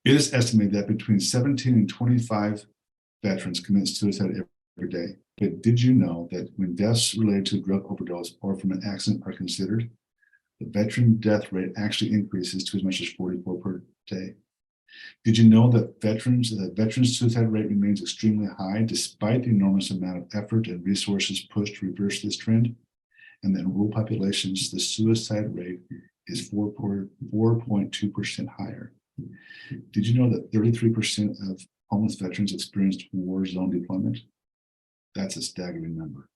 It is estimated that between 17 and 25 veterans commit suicide every day. But did you know that when deaths related to drug overdose or from an accident are considered, the veteran death rate actually increases to as much as 44 per day? Did you know that veteran suicide rate remains extremely high despite the enormous amount of effort and resources pushed to reverse this trend? And that in rural populations, the suicide rate is 4.2% higher. Did you know that 33% of homeless veterans experienced war zone deployment? That's a staggering number.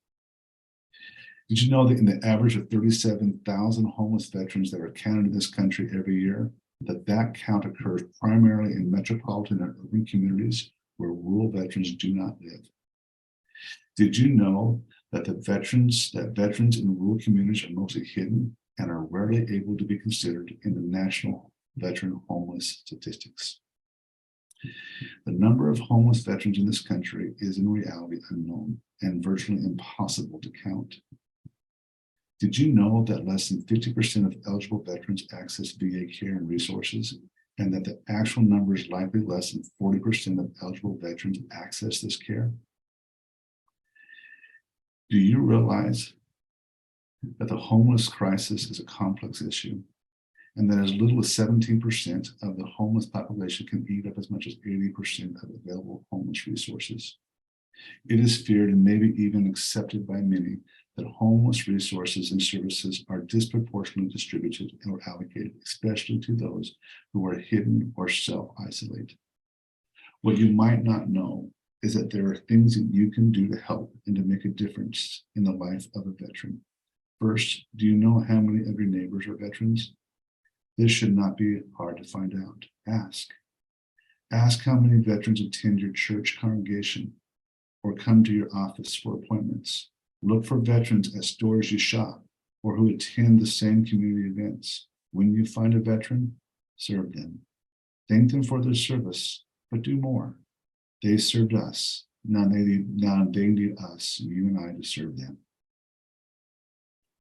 Did you know that in the average of 37,000 homeless veterans that are counted in this country every year, that count occurs primarily in metropolitan and urban communities where rural veterans do not live? Did you know that veterans in rural communities are mostly hidden and are rarely able to be considered in the national veteran homeless statistics? The number of homeless veterans in this country is in reality unknown and virtually impossible to count. Did you know that less than 50% of eligible veterans access VA care and resources, and that the actual number is likely less than 40% of eligible veterans access this care? Do you realize that the homeless crisis is a complex issue, and that as little as 17% of the homeless population can eat up as much as 80% of available homeless resources? It is feared and maybe even accepted by many that homeless resources and services are disproportionately distributed or allocated, especially to those who are hidden or self-isolate. What you might not know is that there are things that you can do to help and to make a difference in the life of a veteran. First, do you know how many of your neighbors are veterans? This should not be hard to find out. Ask. Ask how many veterans attend your church congregation or come to your office for appointments. Look for veterans at stores you shop or who attend the same community events. When you find a veteran, serve them. Thank them for their service, but do more. They served us. Now they need us, you and I, to serve them.